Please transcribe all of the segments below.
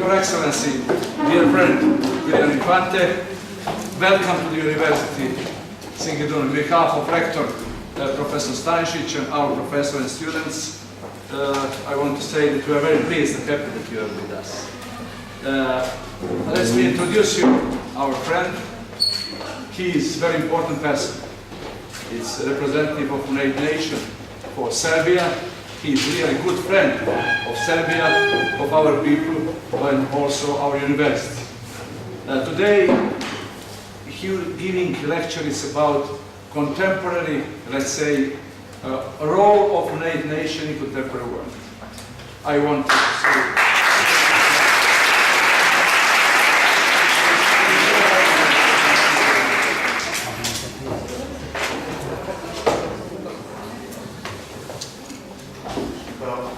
Your Excellency, dear friend Williama Infantea, welcome to the Univerzitetu Singidunum. On behalf of Rector Professor Stanisic and our professor and students, I want to say that we are very pleased and happy that you are with us. Let me introduce you our friend. He is a very important person. He's a representative of United Nations for Serbia. He is really a good friend of Serbia, of our people, and also our university. Today, he will be giving lectures about contemporary, let's say, a role of United Nations in contemporary world. I want to say.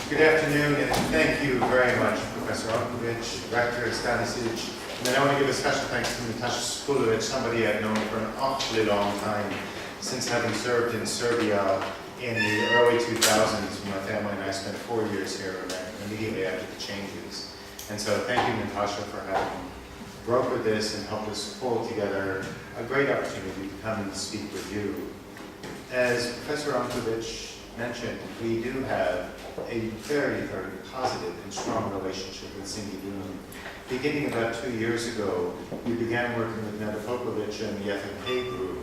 Good afternoon, and thank you very much, Professor Onkovic, Rector Stanisic. And then I want to give a special thanks to Natasha Skulovic, somebody I've known for an awfully long time, since having served in Serbia in the early 2000s when my family and I spent 4 years here immediately after the changes. And so thank you, Natasha, for having brokered this and helped us pull together a great opportunity to come and speak with you. As Professor Onkovic mentioned, we do have a very, very positive and strong relationship with Singidunum. Beginning about 2 years ago, we began working with Neda Popovic and the FMK group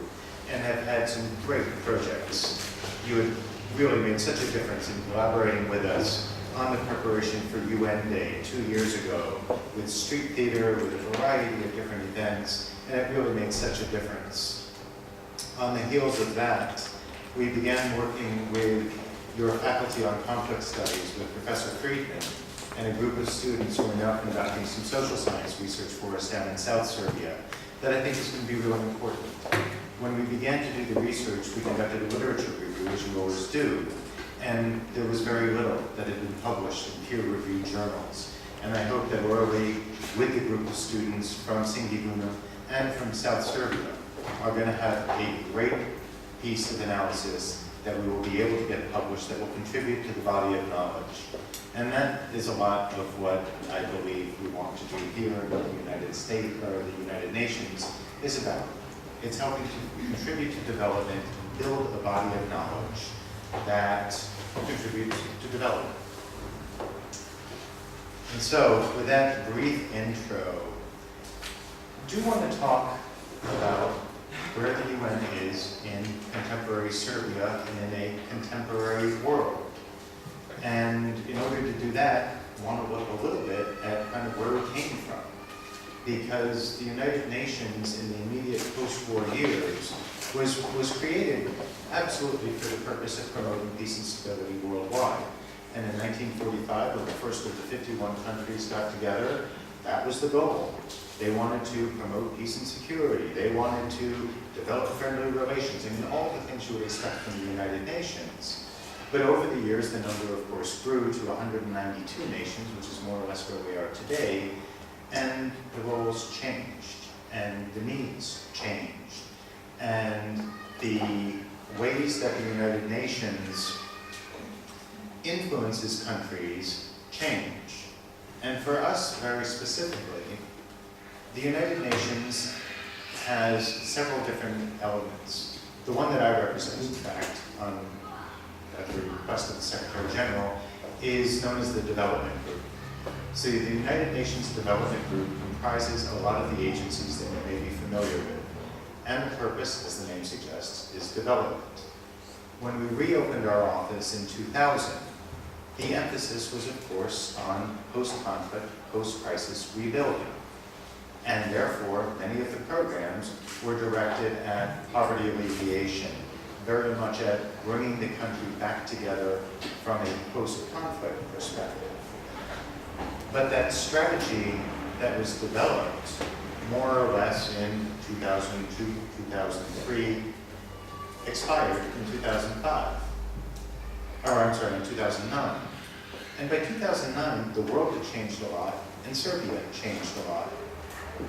and have had some great projects. You have really made such a difference in collaborating with us on the preparation for UN Day 2 years ago with street theater, with a variety of different events, and it really made such a difference. On the heels of that, we began working with your faculty on conflict studies with Professor Friedman and a group of students who are now conducting some social science research for us down in South Serbia that I think is going to be really important. When we began to do the research, we conducted a literature review, as you always do, and there was very little that had been published in peer-reviewed journals. And I hope that orally, with the group of students from Singidunum and from South Serbia, are going to have a great piece of analysis that we will be able to get published that will contribute to the body of knowledge. And that is a lot of what I believe we want to do here in the United States, or the United Nations, is about. It's helping to contribute to development, build a body of knowledge that contributes to development. And so, with that brief intro, I do want to talk about where the UN is in contemporary Serbia and in a contemporary world. And in order to do that, I want to look a little bit at kind of where we came from. Because the United Nations in the immediate post-war years was created absolutely for the purpose of promoting peace and stability worldwide. And in 1945, when the first of the 51 countries got together, that was the goal. They wanted to promote peace and security. They wanted to develop friendly relations. I mean, all the things you would expect from the United Nations. But over the years, the number, of course, grew to 192 nations, which is more or less where we are today. And the roles changed, and the needs changed. And the ways that the United Nations influences countries change. And for us, very specifically, the United Nations has several different elements. The one that I represent, in fact, at the request of the Secretary General, is known as the Development Group. So the United Nations Development Group comprises a lot of the agencies that you may be familiar with. And the purpose, as the name suggests, is development. When we reopened our office in 2000, the emphasis was, of course, on post-conflict, post-crisis rebuilding. And therefore, many of the programs were directed at poverty alleviation, very much at bringing the country back together from a post-conflict perspective. But that strategy that was developed more or less in 2002, 2003, expired in 2005. Or I'm sorry, in 2009. And by 2009, the world had changed a lot, and Serbia had changed a lot.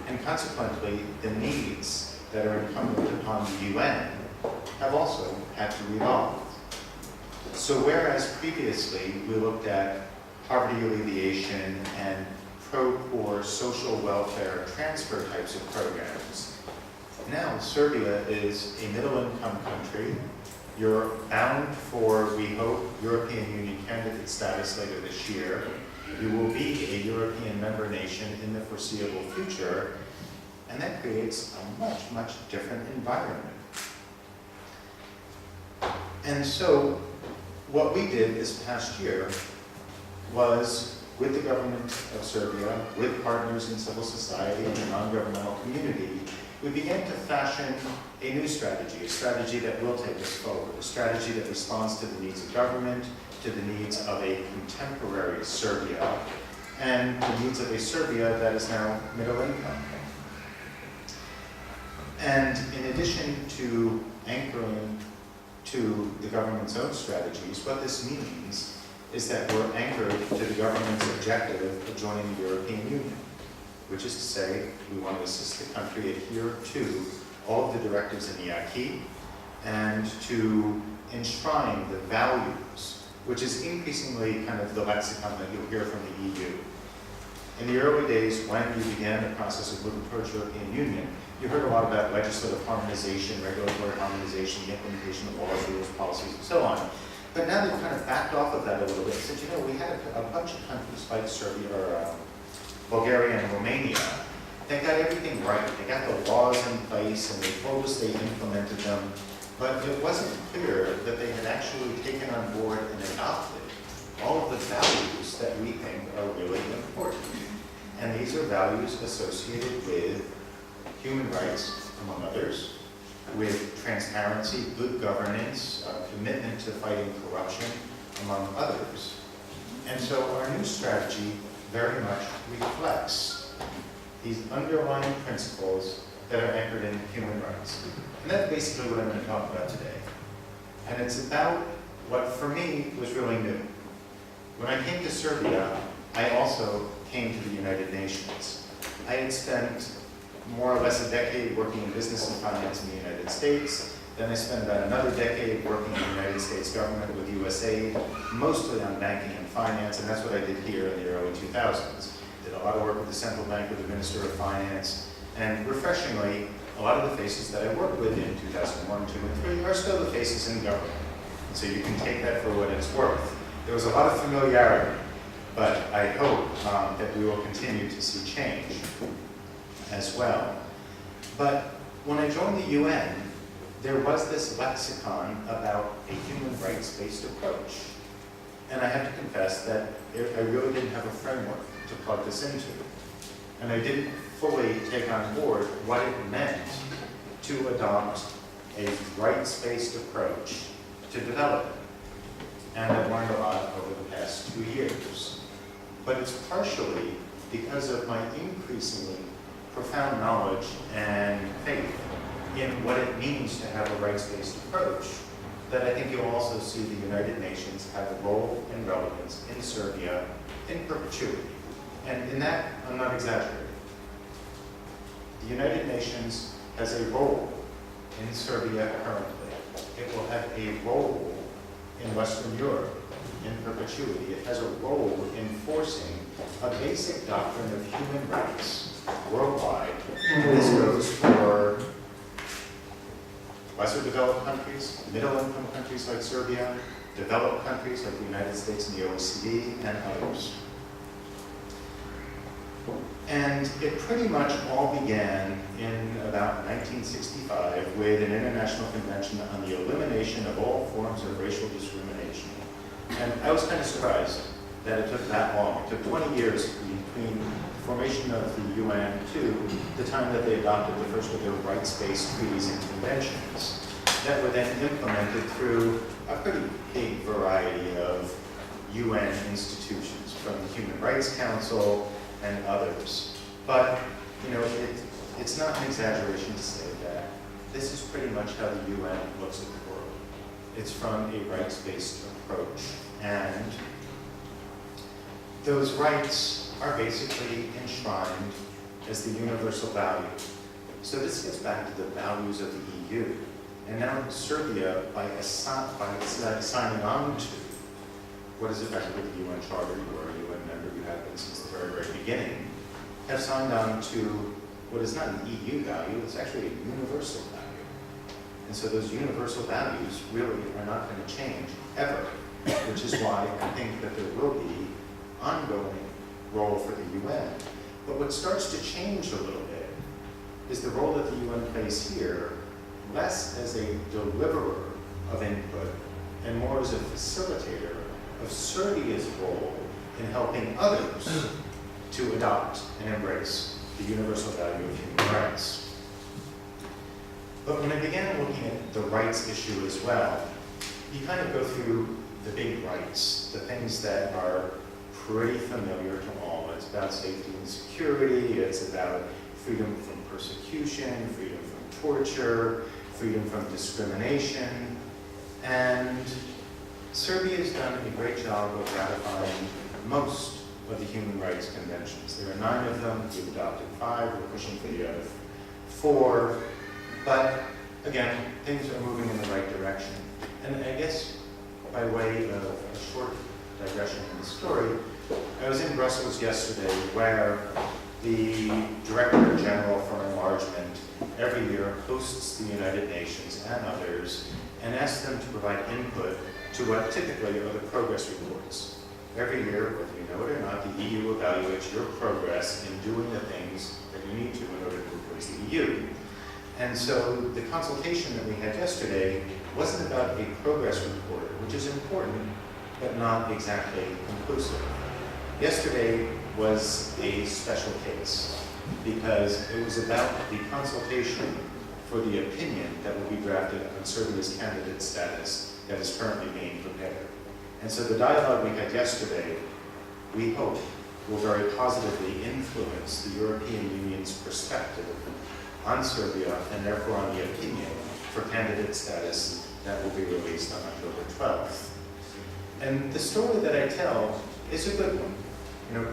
And consequently, the needs that are incumbent upon the UN have also had to evolve. So whereas previously we looked at poverty alleviation and pro-poor social welfare transfer types of programs. Now, Serbia is a middle-income country. You're bound for, we hope, European Union candidate status later this year. You will be a European member nation in the foreseeable future, and that creates a much, much different environment. And so, what we did this past year was, with the government of Serbia, with partners in civil society and the non-governmental community, we began to fashion a new strategy, a strategy that will take us forward, a strategy that responds to the needs of government, to the needs of a contemporary Serbia, and the needs of a Serbia that is now middle income. And in addition to anchoring to the government's own strategies, what this means is that we're anchored to the government's objective of joining the European Union, which is to say we want to assist the country adhere to all of the directives in the acquis and to enshrine the values, which is increasingly kind of the lexicon that you'll hear from the EU. In the early days, when you began the process of moving towards European Union, you heard a lot about legislative harmonization, regulatory harmonization, the implementation of laws, rules, policies, and so on. But now they've kind of backed off of that a little bit and said, you know, we had a bunch of countries like Serbia or Bulgaria and Romania. They got everything right. They got the laws in place and they told us they implemented them. But it wasn't clear that they had actually taken on board and adopted all of the values that we think are really important. And these are values associated with human rights, among others, with transparency, good governance, commitment to fighting corruption, among others. And so our new strategy very much reflects these underlying principles that are anchored in human rights. And that's basically what I'm going to talk about today. And it's about what, for me, was really new. When I came to Serbia, I also came to the United Nations. I had spent more or less a decade working in business and finance in the United States. Then I spent about another decade working in the United States government with USAID, mostly on banking and finance, and that's what I did here in the early 2000s. Did a lot of work with the central bank, with the Minister of Finance, and refreshingly, a lot of the faces that I worked with in 2001, 2, and 3 are still the faces in government. So you can take that for what it's worth. There was a lot of familiarity, but I hope that we will continue to see change as well. But when I joined the UN, there was this lexicon about a human rights-based approach. And I have to confess that I really didn't have a framework to plug this into. And I didn't fully take on board what it meant to adopt a rights-based approach to development. And I've learned a lot over the past 2 years. But it's partially because of my increasingly profound knowledge and faith in what it means to have a rights-based approach that I think you'll also see the United Nations have a role and relevance in Serbia in perpetuity. And in that, I'm not exaggerating. The United Nations has a role in Serbia currently. It will have a role in Western Europe in perpetuity. It has a role in enforcing a basic doctrine of human rights worldwide. And this goes for lesser developed countries, middle-income countries like Serbia, developed countries like the United States and the OECD, and others. And it pretty much all began in about 1965 with an international convention on the elimination of all forms of racial discrimination. And I was kind of surprised that it took that long. It took 20 years between the formation of the UN to the time that they adopted the first of their rights-based treaties and conventions that were then implemented through a pretty big variety of UN institutions, from the Human Rights Council and others. But, you know, it's not an exaggeration to say that this is pretty much how the UN looks at the world. It's from a rights-based approach. And those rights are basically enshrined as the universal value. So this gets back to the values of the EU. And now Serbia, by signing on to what is effectively the UN Charter, you are a UN member, you have been since the very, very beginning, have signed on to what is not an EU value, it's actually a universal value. And so those universal values really are not going to change ever, which is why I think that there will be ongoing role for the UN. But what starts to change a little bit is the role that the UN plays here, less as a deliverer of input and more as a facilitator of Serbia's role in helping others to adopt and embrace the universal value of human rights. But when I began looking at the rights issue as well, you kind of go through the big rights, the things that are pretty familiar to all. It's about safety and security, it's about freedom from persecution, freedom from torture, freedom from discrimination, and Serbia has done a great job of ratifying most of the human rights conventions. There are 9 of them, we've adopted 5, we're pushing for the other 4, but again, things are moving in the right direction. And I guess by way of a short digression in the story, I was in Brussels yesterday where the Director General for Enlargement every year hosts the United Nations and others and asks them to provide input to what typically are the progress reports. Every year, whether you know it or not, the EU evaluates your progress in doing the things that you need to in order to replace the EU. And so the consultation that we had yesterday wasn't about a progress report, which is important, but not exactly conclusive. Yesterday was a special case because it was about the consultation for the opinion that will be drafted on Serbia's candidate status that is currently being prepared. And so the dialogue we had yesterday, we hope, will very positively influence the European Union's perspective on Serbia and therefore on the opinion for candidate status that will be released on October 12th. And the story that I tell is a good one,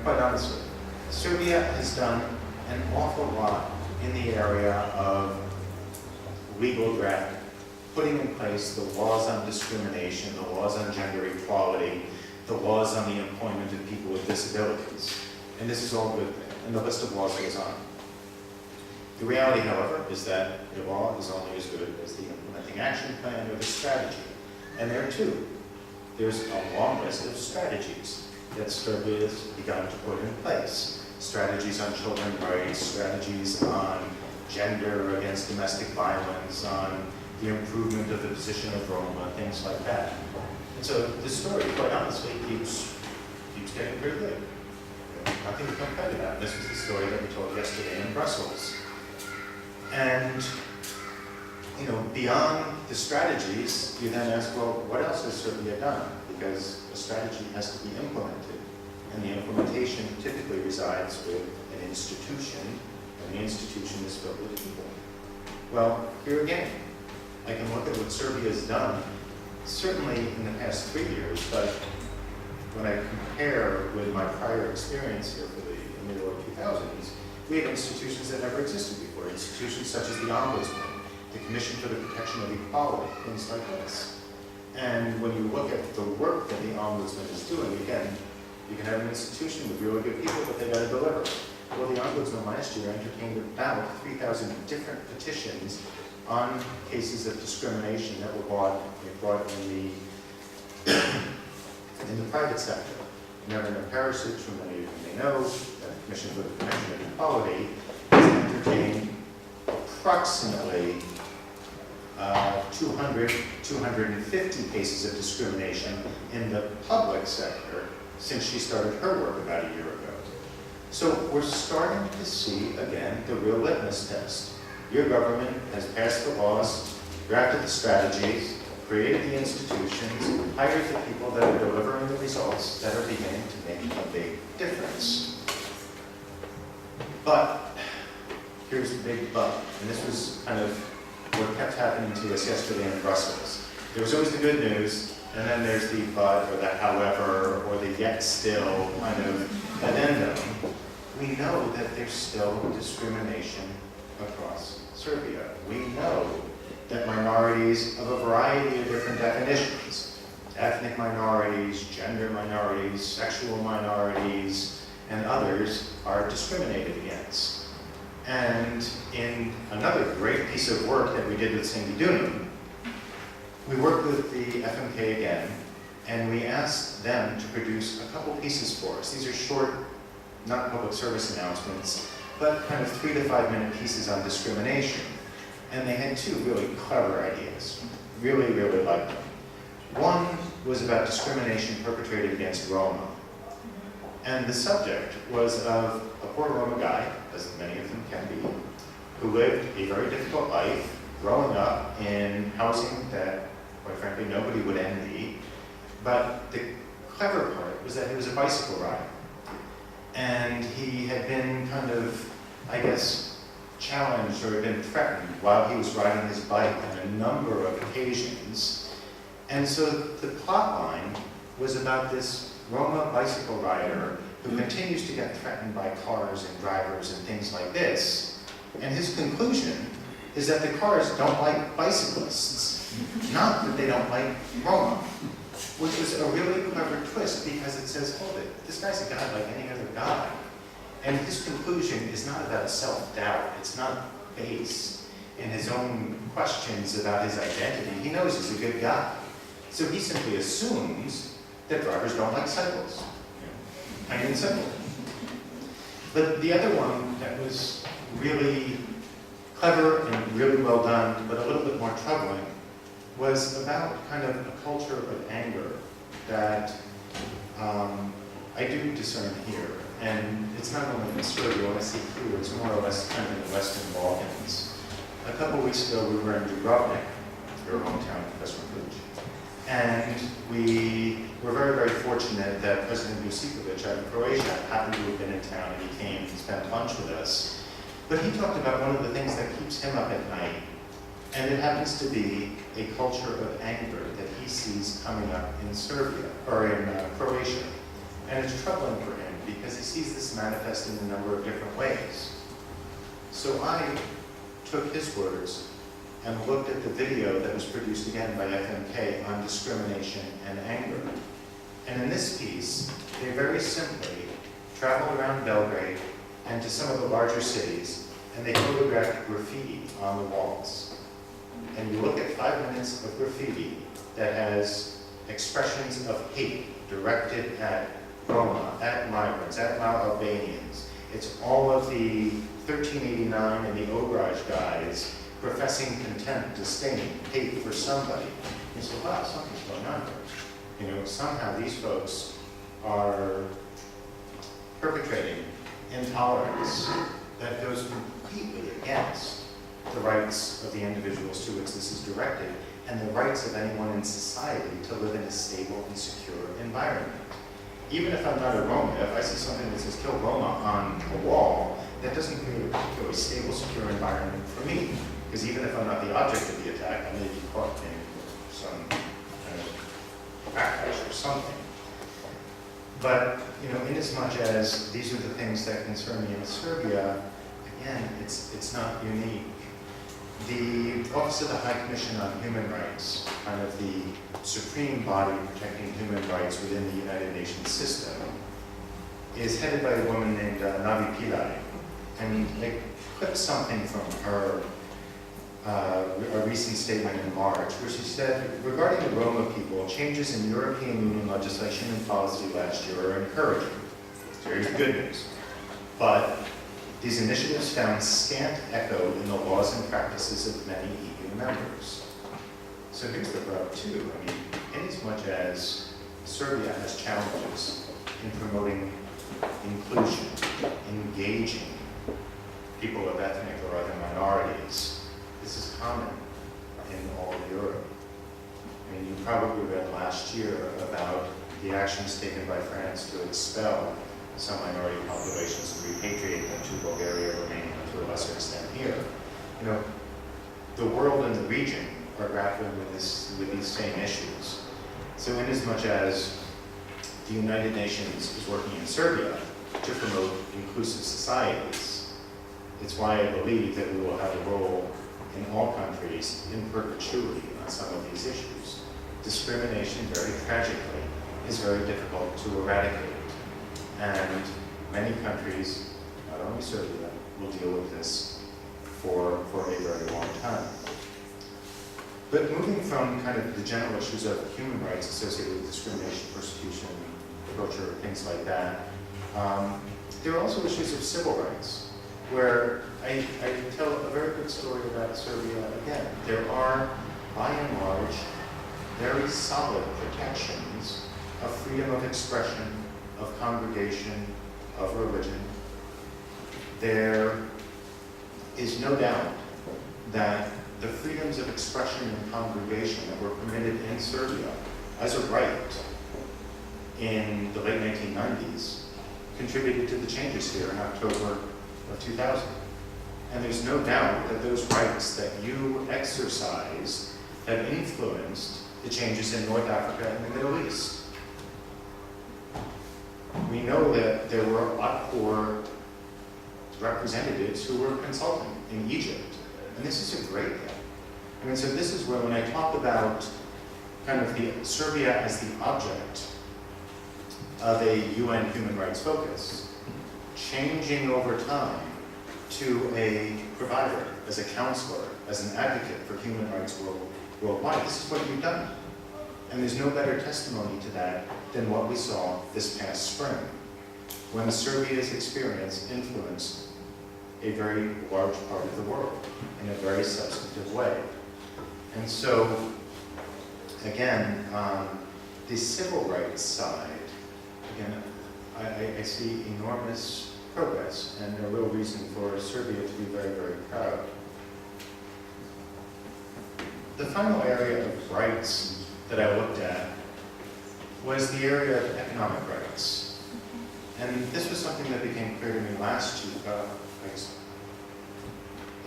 quite honestly. Serbia has done an awful lot in the area of legal drafting, putting in place the laws on discrimination, the laws on gender equality, the laws on the employment of people with disabilities. And this is all good, and the list of laws goes on. The reality, however, is that the law is only as good as the implementing action plan or the strategy. And there too, there's a long list of strategies that Serbia has begun to put in place. Strategies on children's rights, strategies on gender against domestic violence, on the improvement of the position of Roma, things like that. And so the story, quite honestly, keeps getting pretty good. Nothing to complain about. This was the story that we told yesterday in Brussels. And beyond the strategies, you then ask, well, what else has Serbia done? Because a strategy has to be implemented. And the implementation typically resides with an institution, and the institution is filled with people. Well, here again, I can look at what Serbia has done, certainly in the past 3 years, but when I compare with my prior experience here in the early 2000s, we have institutions that never existed before, institutions such as the Ombudsman, the Commission for the Protection of Equality, things like this. And when you look at the work that the Ombudsman is doing, again, you can have an institution with really good people, but they got to deliver. Well, the Ombudsman last year entertained about 3,000 different petitions on cases of discrimination that were brought in the private sector. Nevin Perisic, who many of you may know, the Commission for the Protection of Equality, has entertained approximately 250 cases of discrimination in the public sector since she started her work about a year ago. So we're starting to see, again, the real litmus test. Your government has passed the laws, drafted the strategies, created the institutions, hired the people that are delivering the results that are beginning to make a big difference. But, here's the big but, and this was kind of what kept happening to us yesterday in Brussels. There was always the good news, and then there's the but, or the however, or the yet still kind of addendum. We know that there's still discrimination across Serbia. We know that minorities of a variety of different definitions, ethnic minorities, gender minorities, sexual minorities, and others are discriminated against. And in another great piece of work that we did with Singidunum, we worked with the FMK again, and we asked them to produce a couple pieces for us. These are short, not public service announcements, but kind of 3 to 5 minute pieces on discrimination. And they had 2 really clever ideas. Really, really liked them. One was about discrimination perpetrated against Roma. And the subject was of a poor Roma guy, as many of them can be, who lived a very difficult life, growing up in housing that, quite frankly, nobody would envy. But the clever part was that he was a bicycle rider. And he had been kind of, I guess, challenged or had been threatened while he was riding his bike on a number of occasions. And so the plot line was about this Roma bicycle rider who continues to get threatened by cars and drivers and things like this. And his conclusion is that the cars don't like bicyclists, not that they don't like Roma, which was a really clever twist because it says, hold it, this guy's a guy like any other guy. And his conclusion is not about self-doubt. It's not based in his own questions about his identity. He knows he's a good guy. So he simply assumes that drivers don't like cycles. Plain and simple. But the other one that was really clever and really well done, but a little bit more troubling, was about kind of a culture of anger that I do discern here. And it's not only in Serbia, when I see clear, it's more or less kind of in the Western Balkans. A couple weeks ago, we were in Dubrovnik, your hometown, Professor Kuch. And we were very, very fortunate that President Josipovic out of Croatia happened to have been in town, and he came and spent lunch with us. But he talked about one of the things that keeps him up at night, and it happens to be a culture of anger that he sees coming up in Serbia, or in Croatia. And it's troubling for him because he sees this manifest in a number of different ways. So I took his words and looked at the video that was produced again by FMK on discrimination and anger. And in this piece, they very simply traveled around Belgrade and to some of the larger cities, and they photographed graffiti on the walls. And you look at 5 minutes of graffiti that has expressions of hate directed at Roma, at migrants, at Albanians. It's all of the 1389 and the Ograj guys professing contempt, disdain, hate for somebody. You say, wow, something's going on here. You know, somehow these folks are perpetrating intolerance that goes completely against the rights of the individuals to which this is directed and the rights of anyone in society to live in a stable and secure environment. Even if I'm not a Roma, if I see something that says kill Roma on a wall, that doesn't create a particularly stable, secure environment for me. Because even if I'm not the object of the attack, I may be caught in some kind of backlash or something. But, you know, inasmuch as these are the things that concern me in Serbia, again, it's not unique. The Office of the High Commission on Human Rights, kind of the supreme body protecting human rights within the United Nations system, is headed by a woman named Navi Pillai. And they clipped something from her a recent statement in March, where she said, regarding the Roma people, changes in European Union legislation and policy last year are encouraging. Here's the good news. But these initiatives found scant echo in the laws and practices of many EU members. So here's the rub too. I mean, inasmuch as Serbia has challenges in promoting inclusion, engaging people of ethnic or other minorities, this is common in all of Europe. I mean, you probably read last year about the actions taken by France to expel some minority populations and repatriate them to Bulgaria, Romania, and to a lesser extent here. You know, the world and the region are grappling with these same issues. So inasmuch as the United Nations is working in Serbia to promote inclusive societies, it's why I believe that we will have a role in all countries in perpetuity on some of these issues. discrimination, very tragically, is very difficult to eradicate. And many countries, not only Serbia, will deal with this for a very long time. But moving from kind of the general issues of human rights associated with discrimination, persecution, torture, things like that, there are also issues of civil rights, where I tell a very good story about Serbia again. There are, by and large, very solid protections of freedom of expression, of congregation, of religion. There is no doubt that the freedoms of expression and congregation that were permitted in Serbia as a right in the late 1990s contributed to the changes here in October of 2000. And there's no doubt that those rights that you exercised have influenced the changes in North Africa and the Middle East. We know that there were Akor representatives who were consulting in Egypt. And this is a great thing. I mean, so this is where, when I talk about kind of the Serbia as the object of a UN human rights focus, changing over time to a provider, as a counselor, as an advocate for human rights worldwide, this is what you've done. And there's no better testimony to that than what we saw this past spring, when Serbia's experience influenced a very large part of the world in a very substantive way. And so, again, on the civil rights side, again, I see enormous progress and a real reason for Serbia to be very, very proud. The final area of rights that I looked at was the area of economic rights. And this was something that became clear to me last year,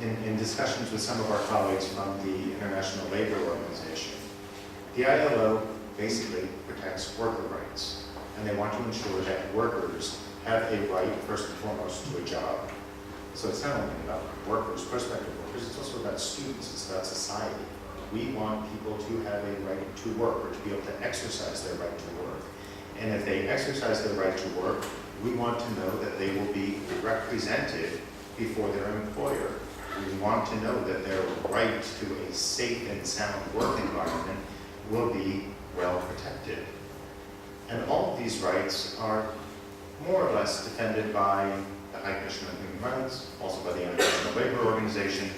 in discussions with some of our colleagues from the International Labor Organization. The ILO basically protects worker rights, and they want to ensure that workers have a right, first and foremost, to a job. So it's not only about workers, prospective workers, it's also about students, it's about society. We want people to have a right to work, or to be able to exercise their right to work. And if they exercise their right to work, we want to know that they will be represented before their employer. We want to know that their right to a safe and sound work environment will be well protected. And all of these rights are more or less defended by the High Commission on Human Rights, also by the International Labor Organization,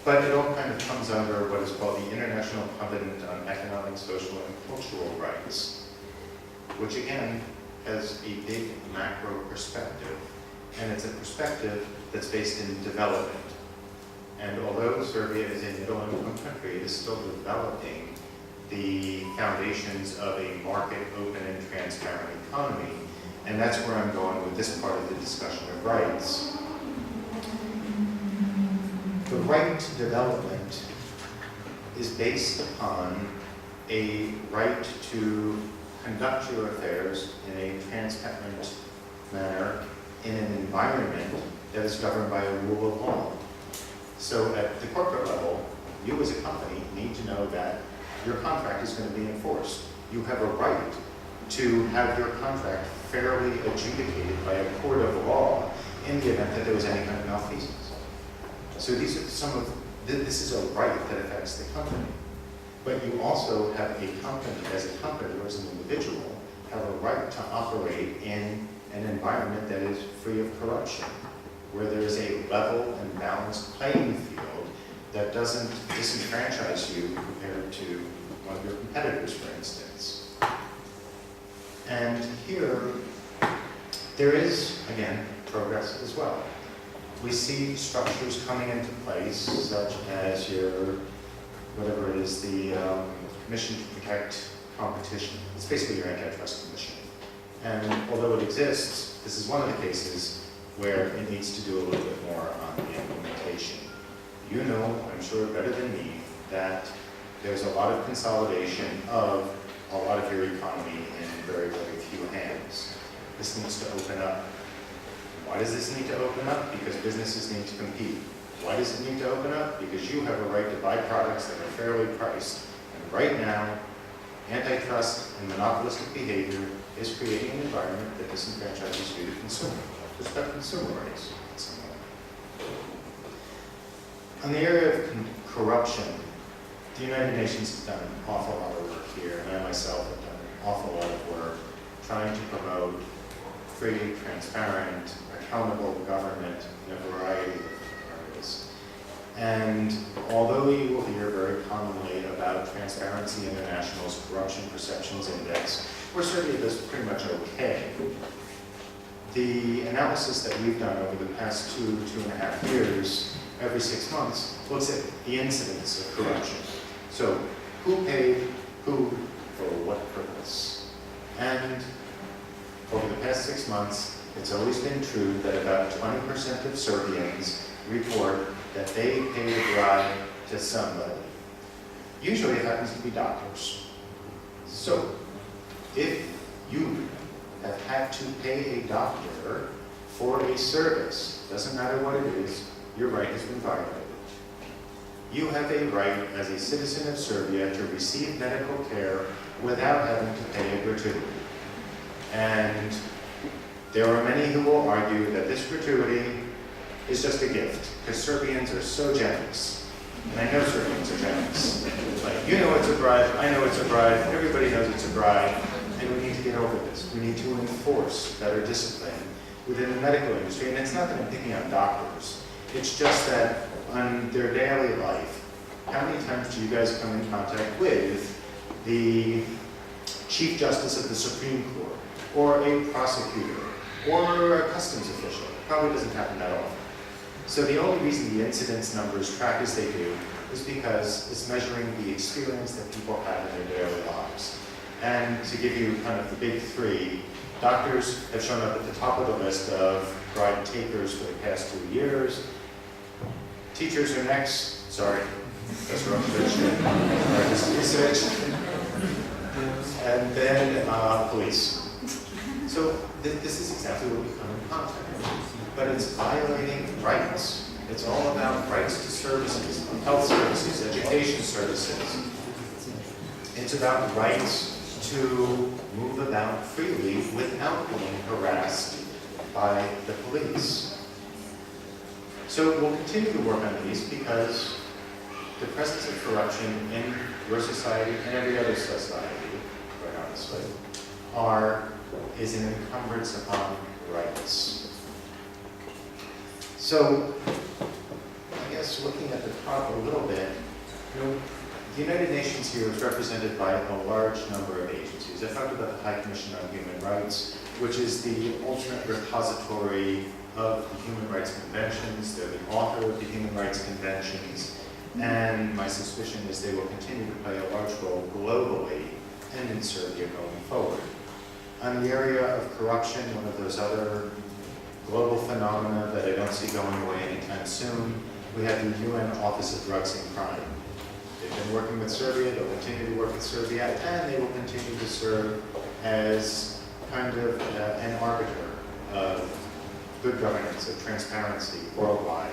but it all kind of comes under what is called the International Covenant on Economic, Social, and Cultural Rights, which again has a big macro perspective, and it's a perspective that's based in development. And although Serbia is a middle-income country, it is still developing the foundations of a market, open, and transparent economy. And that's where I'm going with this part of the discussion of rights. The right to development is based upon a right to conduct your affairs in a transparent manner in an environment that is governed by a rule of law. So at the corporate level, you as a company need to know that your contract is going to be enforced. You have a right to have your contract fairly adjudicated by a court of law in the event that there was any kind of malfeasance. So these are some of, this is a right that affects the company. But you also have a company, as a company or as an individual, have a right to operate in an environment that is free of corruption, where there is a level and balanced playing field that doesn't disenfranchise you compared to one of your competitors, for instance. And here, there is, again, progress as well. We see structures coming into place, such as your, whatever it is, the Commission to Protect Competition. It's basically your antitrust commission. And although it exists, this is one of the cases where it needs to do a little bit more on the implementation. You know, I'm sure better than me, that there's a lot of consolidation of a lot of your economy in very, very few hands. This needs to open up. Why does this need to open up? Because businesses need to compete. Why does it need to open up? Because you have a right to buy products that are fairly priced. And right now, Antitrust and monopolistic behavior is creating an environment that disenfranchises you, the consumer. Just about consumer rights in some way. On the area of corruption, the United Nations has done an awful lot of work here, and I myself have done an awful lot of work trying to promote free, transparent, accountable government in a variety of areas. And although you will hear very commonly about Transparency International's Corruption Perceptions Index, where Serbia does pretty much okay, the analysis that we've done over the past 2.5 years, every 6 months, looks at the incidence of corruption. So, who paid who for what purpose? And over the past 6 months, it's always been true that about 20% of Serbians report that they paid a bribe to somebody. Usually it happens to be doctors. So, if you have had to pay a doctor for a service, doesn't matter what it is, your right has been violated. You have a right as a citizen of Serbia to receive medical care without having to pay a gratuity. And there are many who will argue that this gratuity is just a gift, because Serbians are so generous. And I know Serbians are generous. Like, you know it's a bribe, I know it's a bribe, everybody knows it's a bribe, and we need to get over this. We need to enforce better discipline within the medical industry. And it's not that I'm picking on doctors. It's just that on their daily life, how many times do you guys come in contact with the Chief Justice of the Supreme Court, or a prosecutor, or a customs official? It probably doesn't happen that often. So the only reason the incidence numbers track as they do is because it's measuring the experience that people have in their daily lives. And to give you kind of the big three, doctors have shown up at the top of the list of bribe takers for the past 2 years. Teachers are next. Sorry, Professor research. And then police. So this is exactly what we come in contact with. But it's violating rights. It's all about rights to services, health services, education services. It's about rights to move about freely without being harassed by the police. So we'll continue to work on these because the presence of corruption in your society and every other society, quite honestly, is an encumbrance upon rights. So, I guess looking at the top a little bit, the United Nations here is represented by a large number of agencies. I talked about the High Commission on Human Rights, which is the ultimate repository of the Human Rights Conventions. They're the author of the Human Rights Conventions, and my suspicion is they will continue to play a large role globally and in Serbia going forward. On the area of corruption, one of those other global phenomena that I don't see going away anytime soon, we have the UN Office of Drugs and Crime. They've been working with Serbia, they'll continue to work with Serbia, and they will continue to serve as kind of an arbiter of good governance, of transparency worldwide,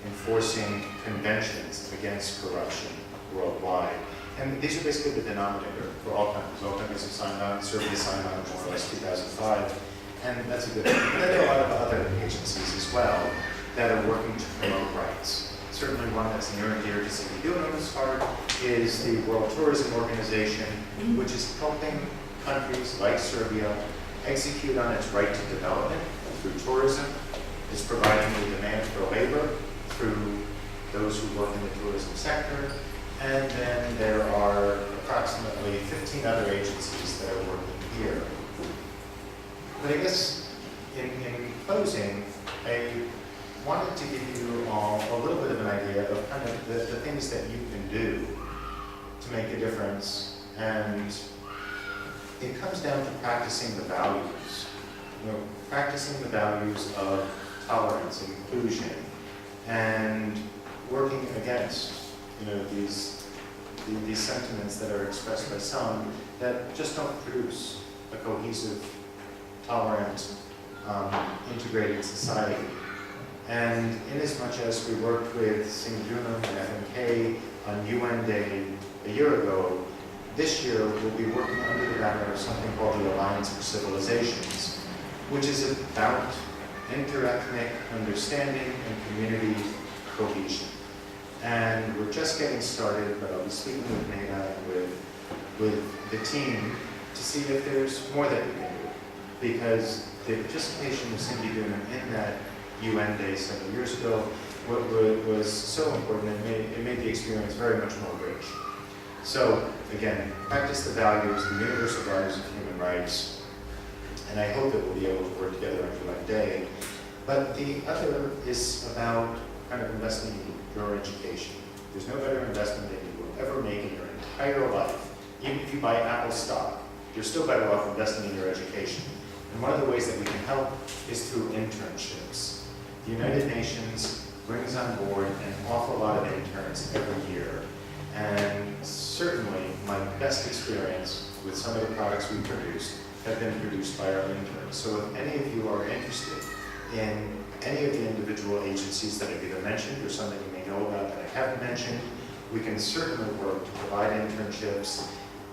enforcing conventions against corruption worldwide. And these are basically the denominator for all countries. All countries have signed on, Serbia signed on more or less 2005, and that's a good thing. And then there are a lot of other agencies as well that are working to promote rights. Certainly one that's near and dear to Singidunum's heart is the World Tourism Organization, which is helping countries like Serbia execute on its right to development through tourism. It's providing the demand for labor through those who work in the tourism sector. And then there are approximately 15 other agencies that are working here. But I guess in closing, I wanted to give you all a little bit of an idea of kind of the things that you can do to make a difference. And it comes down to practicing the values. Practicing the values of tolerance and inclusion, and working against these sentiments that are expressed by some that just don't produce a cohesive, tolerant, integrated society. And inasmuch as we worked with Singidunum and FMK on UN Day a year ago, this year we'll be working under the banner of something called the Alliance for Civilizations, which is about interethnic understanding and community cohesion. And we're just getting started, but I'll be speaking with Nena and with the team to see if there's more that we can do. Because the participation of Singidunum in that UN Day several years ago was so important, it made the experience very much more rich. So, again, practice the values, the universal values of human rights, and I hope that we'll be able to work together after that day. But the other is about kind of investing in your education. There's no better investment that you will ever make in your entire life. Even if you buy Apple stock, you're still better off investing in your education. And one of the ways that we can help is through internships. The United Nations brings on board an awful lot of interns every year. And certainly my best experience with some of the products we produced have been produced by our interns. So if any of you are interested in any of the individual agencies that I've either mentioned or something you may know about that I haven't mentioned, we can certainly work to provide internships.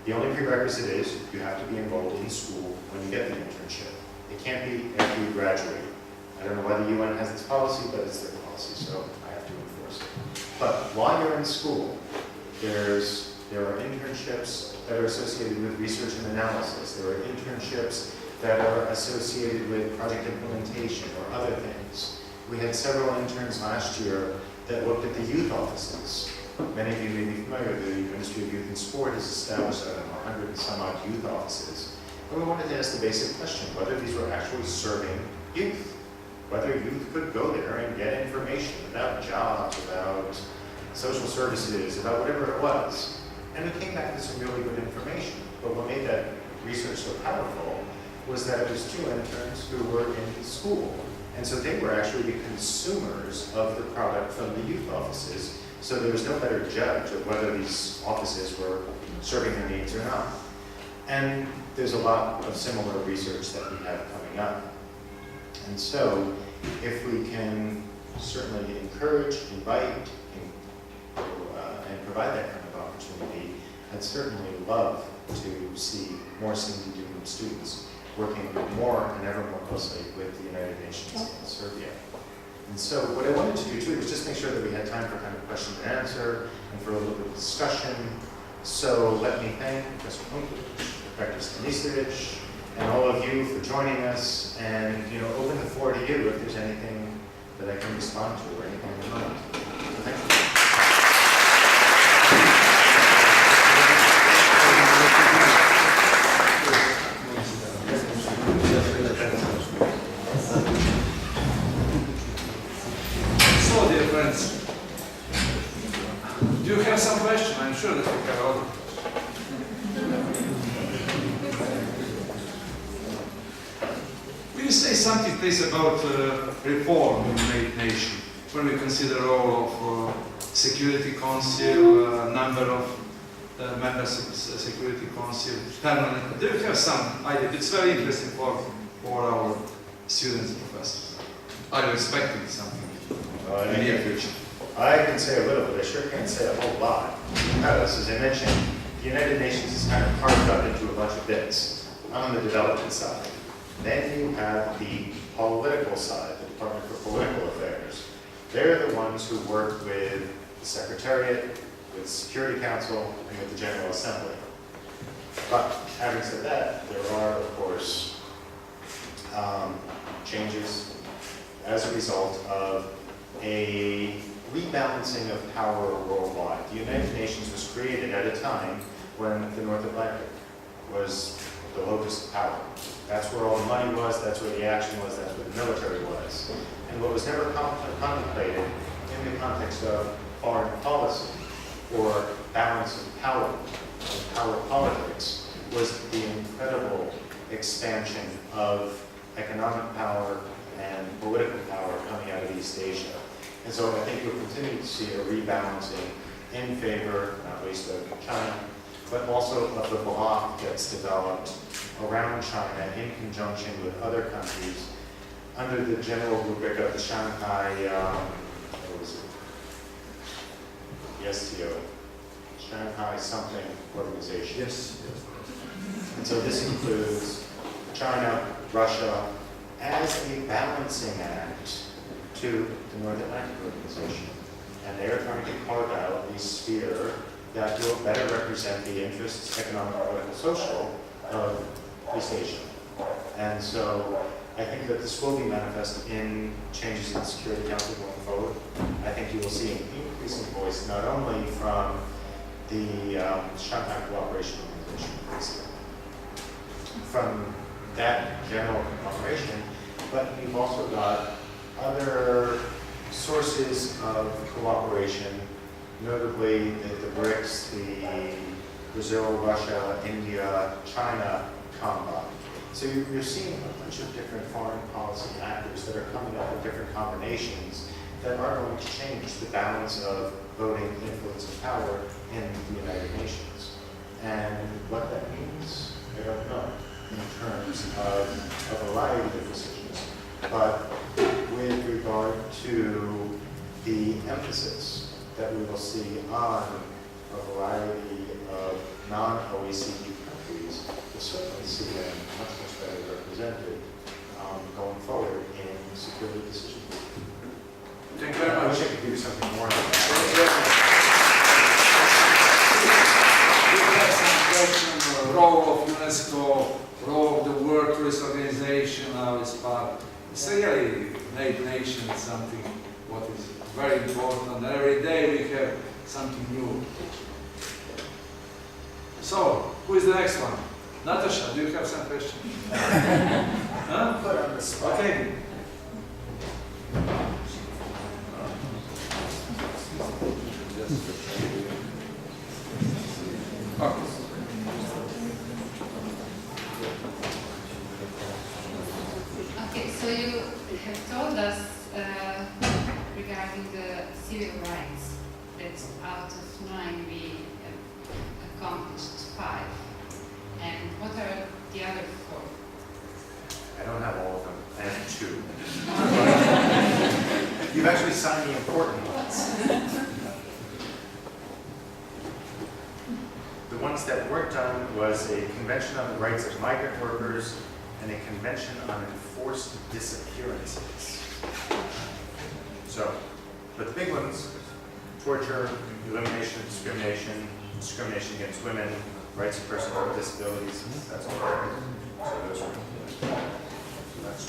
The only prerequisite is you have to be enrolled in school when you get the internship. It can't be after you graduate. I don't know why the UN has this policy, but it's their policy, so I have to enforce it. But while you're in school, there are internships that are associated with research and analysis. There are internships that are associated with project implementation or other things. We had several interns last year that looked at the youth offices. Many of you may be familiar, the Ministry of Youth and Sport has established 100 and some odd youth offices. And we wanted to ask the basic question, whether these were actually serving youth, whether youth could go there and get information about jobs, about social services, about whatever it was. And we came back with some really good information. But what made that research so powerful was that it was 2 interns who were in school. And so they were actually the consumers of the product from the youth offices. So there was no better judge of whether these offices were serving their needs or not. And there's a lot of similar research that we have coming up. And so if we can certainly encourage, invite, and provide that kind of opportunity, I'd certainly love to see more Singidunum students working more and ever more closely with the United Nations in Serbia. And so what I wanted to do too was just make sure that we had time for kind of question and answer and for a little bit of discussion. So let me thank Professor Unkovic, Dr. Stanisevic, and all of you for joining us, and open the floor to you if there's anything that I can respond to or anything in mind. So thank you. So, dear friends, do you have some questions? I'm sure that you have all. Will you say something, please, about reform in the United Nations? When we consider the role of Security Council, number of members of the Security Council, permanent. Do you have some idea? It's very interesting for our students and professors. Are you expecting something in the near future? I can say a little, but I sure can't say a whole lot. Because, as I mentioned, the United Nations is kind of carved up into a bunch of bits on the development side. Then you have the political side, the Department for Political Affairs. They're the ones who work with the Secretariat, with the Security Council, and with the General Assembly. But having said that, there are, of course, changes as a result of a rebalancing of power worldwide. The United Nations was created at a time when the North Atlantic was the locus of power. That's where all the money was, that's where the action was, that's where the military was. And what was never contemplated in the context of foreign policy or balance of power politics was the incredible expansion of economic power and political power coming out of East Asia. And so I think you'll continue to see a rebalancing in favor, not least of China, but also of the bloc that's developed around China in conjunction with other countries under the general rubric of the Shanghai, what was it? The STO. Shanghai something organization. Yes. And so this includes China, Russia, as a balancing act to the North Atlantic Organization. And they are trying to carve out a sphere that will better represent the interests, economic, political, social, of East Asia. And so I think that this will be manifest in changes in the Security Council going forward. I think you will see an increasing voice not only from the Shanghai Cooperation Organization, from that general cooperation, but you've also got other sources of cooperation, notably the BRICS, the Brazil, Russia, India, China combo. So you're seeing a bunch of different foreign policy actors that are coming up with different combinations that are going to change the balance of voting, influence, and power in the United Nations. And what that means, I don't know, in terms of a variety of decisions. But with regard to the emphasis that we will see on a variety of non-OECD countries, we'll certainly see them much better represented going forward in security decisions. Thank you very much. I wish I could give you something more on that. We have some question, role of UNESCO, role of the World Tourist Organization, how it's part. It's really made nation something what is very important. Every day we have something new. So, who is the next one? Natasha, do you have some question? Huh? Put on the spot. Okay. Okay, so you have told us regarding the civil rights that out of 9 we have accomplished 5. And what are the other 4? I don't have all of them. I have 2. You've actually signed the important ones. The ones that weren't done was a Convention on the Rights of Migrant Workers and a Convention on Enforced Disappearances. So, but the big ones, torture, elimination of discrimination, discrimination against women, rights of persons with disabilities, that's all. So those are, so that's.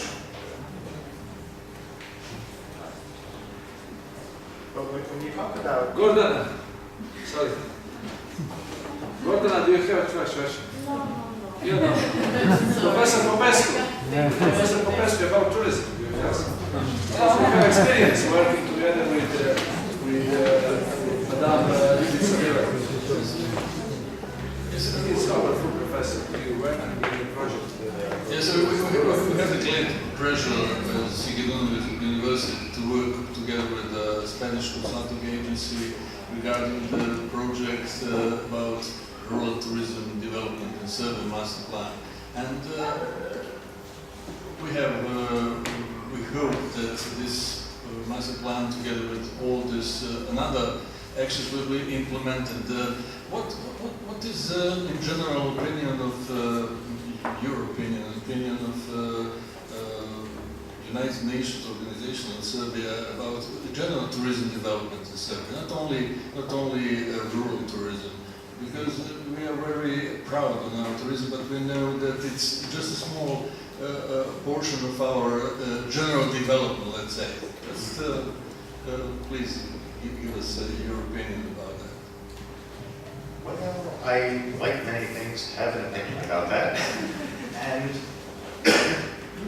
But when you talk about Gordana, sorry. Gordana, do you have a question? No. You know. Professor Popescu. Professor Popescu about tourism. Do you have some? You have experience working together with Madame Lidis. It's powerful, Professor. You work on the project. Yes, so we have the great pressure as Singidunum University to work together with the Spanish consulting agency regarding the project about rural tourism development and Serbia master plan. And we hope that this master plan, together with all this and other actions, will be implemented. What is, in general, opinion of your opinion of United Nations organization in Serbia about general tourism development in Serbia, not only rural tourism, because we are very proud of our tourism, but we know that it's just a small portion of our general development, let's say. Just please give us your opinion about that. Well, I, like many things, have an opinion about that. And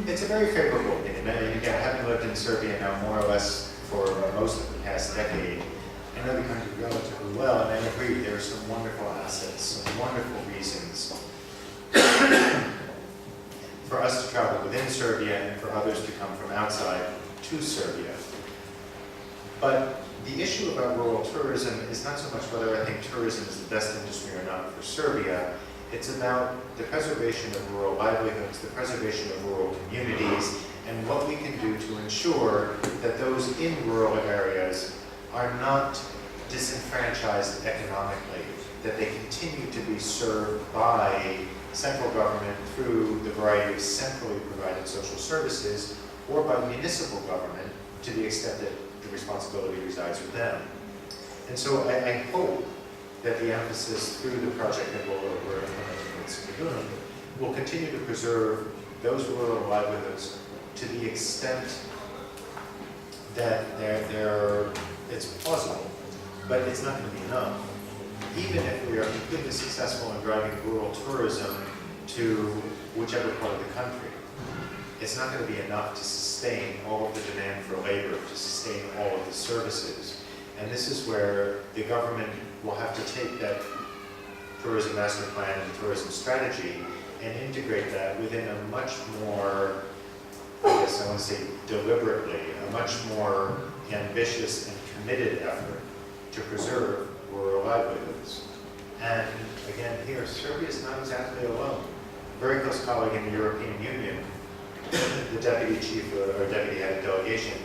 it's a very favorable opinion. And again, having lived in Serbia now more or less for most of the past decade, I know the country relatively well, and I agree there are some wonderful assets, some wonderful reasons for us to travel within Serbia and for others to come from outside to Serbia. But the issue about rural tourism is not so much whether I think tourism is the best industry or not for Serbia. It's about the preservation of rural livelihoods, the preservation of rural communities, and what we can do to ensure that those in rural areas are not disenfranchised economically, that they continue to be served by central government through the variety of centrally provided social services, or by municipal government to the extent that the responsibility resides with them. And so I hope that the emphasis through the project that we're implementing with Singidunum will continue to preserve those rural livelihoods to the extent that it's plausible, but it's not going to be enough. Even if we are completely successful in driving rural tourism to whichever part of the country, it's not going to be enough to sustain all of the demand for labor, to sustain all of the services. And this is where the government will have to take that tourism master plan and tourism strategy and integrate that within a much more, I guess I want to say deliberately, a much more ambitious and committed effort to preserve rural livelihoods. And again, here, Serbia is not exactly alone. A very close colleague in the European Union, the deputy chief or deputy head of delegation,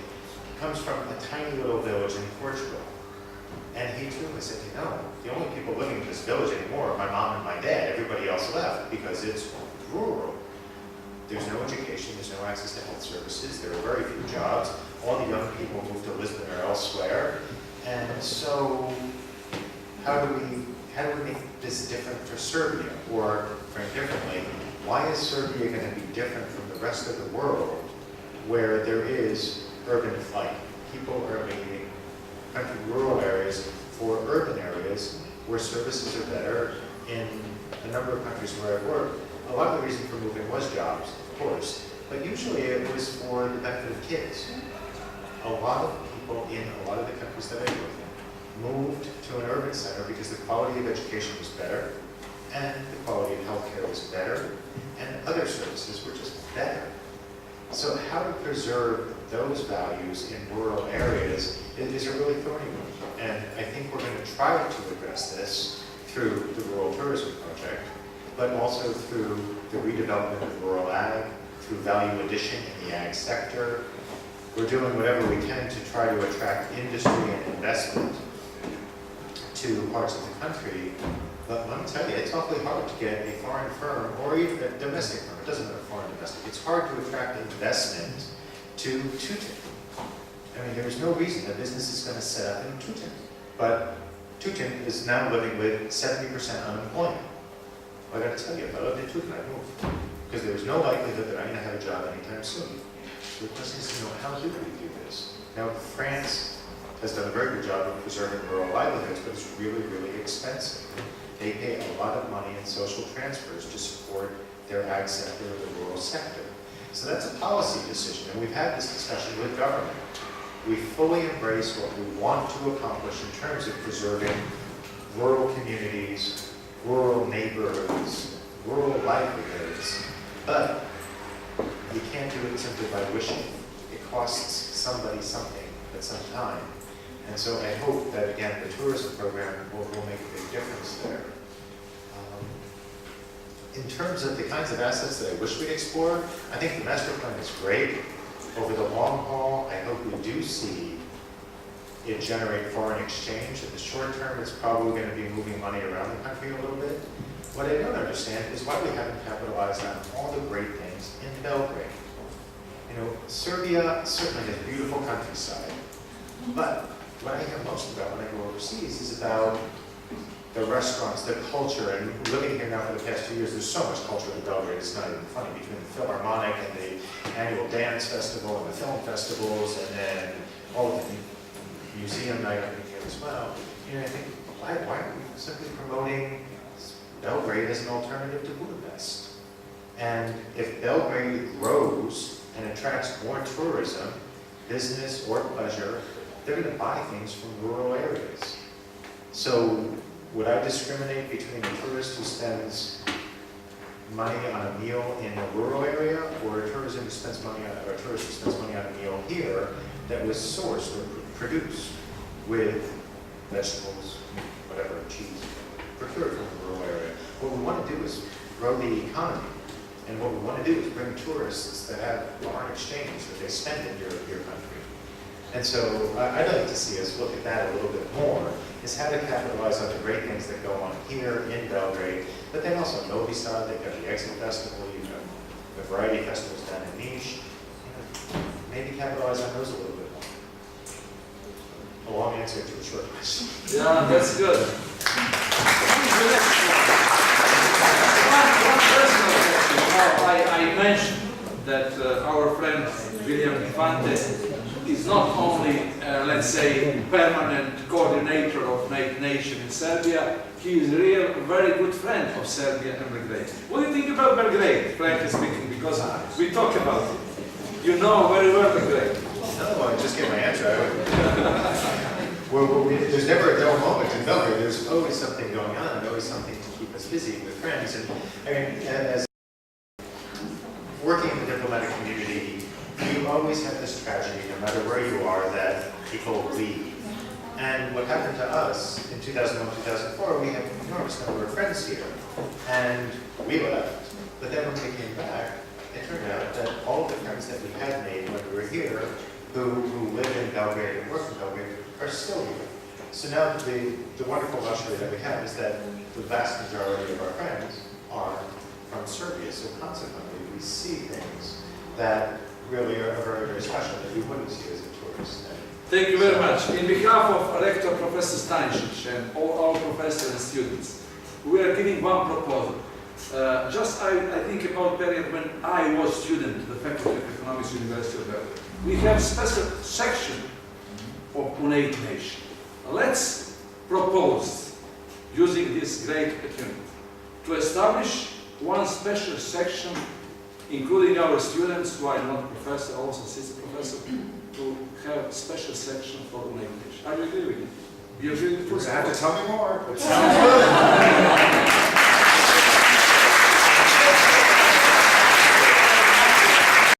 comes from a tiny little village in Portugal. And he too said, you know, the only people living in this village anymore are my mom and my dad. Everybody else left because it's rural. There's no education, there's no access to health services, there are very few jobs. All the young people move to Lisbon or elsewhere. And so how do we make this different for Serbia? Or, framed differently, why is Serbia going to be different from the rest of the world where there is urban flight? People are leaving country rural areas for urban areas where services are better. In a number of countries where I've worked, a lot of the reason for moving was jobs, of course, but usually it was for the benefit of kids. A lot of people in a lot of the countries that I worked in moved to an urban center because the quality of education was better, and the quality of healthcare was better, and other services were just better. So how to preserve those values in rural areas is a really thorny one. And I think we're going to try to address this through the Rural Tourism Project, but also through the redevelopment of rural ag, through value addition in the ag sector. We're doing whatever we can to try to attract industry and investment to parts of the country. But let me tell you, it's awfully hard to get a foreign firm, or even a domestic firm, it doesn't matter foreign domestic, it's hard to attract investment to Tutin. I mean, there's no reason a business is going to set up in Tutin. But Tutin is now living with 70% unemployment. Well, I got to tell you, if I lived in Tutin, I'd move. Because there's no likelihood that I'm going to have a job anytime soon. So the question is, how do we do this? Now, France has done a very good job of preserving rural livelihoods, but it's really, really expensive. They pay a lot of money in social transfers to support their ag sector or the rural sector. So that's a policy decision, and we've had this discussion with government. We fully embrace what we want to accomplish in terms of preserving rural communities, rural neighborhoods, rural livelihoods, but you can't do it simply by wishing. It costs somebody something at some time. And so I hope that, again, the tourism program will make a big difference there. In terms of the kinds of assets that I wish we'd explore, I think the master plan is great. Over the long haul, I hope we do see it generate foreign exchange. In the short term, it's probably going to be moving money around the country a little bit. What I don't understand is why we haven't capitalized on all the great things in Belgrade. You know, Serbia certainly has beautiful countryside, but what I hear most about when I go overseas is about the restaurants, the culture, and living here now for the past 2 years, there's so much culture in Belgrade, it's not even funny, between the Philharmonic and the annual dance festival and the film festivals, and then all of the museum night up in here as well. You know, I think, why aren't we simply promoting Belgrade as an alternative to Budapest? And if Belgrade grows and attracts more tourism, business or pleasure, they're going to buy things from rural areas. So would I discriminate between a tourist who spends money on a meal in a rural area or a tourist who spends money on a meal here that was sourced or produced with vegetables, whatever, cheese, procured from the rural area? What we want to do is grow the economy. And what we want to do is bring tourists that have foreign exchange that they spend in your country. And so I'd like to see us look at that a little bit more, is how to capitalize on the great things that go on here in Belgrade, but then also Novi Sad, they've got the Exit Festival, you've got the variety festivals down in Niš. Maybe capitalize on those a little bit more. A long answer to a short question. Yeah, that's good. Who's the next one? One personal question. I mentioned that our friend William Infante is not only, let's say, permanent coordinator of Nation in Serbia, he is a real, very good friend of Serbia and Belgrade. What do you think about Belgrade, frankly speaking? Because we talk about it. You know very well Belgrade. No, I just get my answer. There's never a dull moment in Belgrade. There's always something going on, always something to keep us busy with friends. And I mean, as working in the diplomatic community, you always have this tragedy, no matter where you are, that people leave. And what happened to us in 2001, 2004, we had an enormous number of friends here. And we left. But then when we came back, it turned out that all of the friends that we had made when we were here, who live in Belgrade and work in Belgrade, are still here. So now the wonderful luxury that we have is that the vast majority of our friends are from Serbia. So consequently, we see things that really are very, very special that we wouldn't see as a tourist. Thank you very much. In behalf of Rector Professor Stanisic and all our professors and students, we are giving one proposal. I think about the period when I was student at the Faculty of Economics, University of Belgrade. We have a special section of United Nations. Let's propose, using this great opportunity, to establish one special section, including our students who are not professors, also assistant professors, to have a special section for United Nations. Are you agree with me? Do you agree with me? You're going to have to tell me more. It sounds good.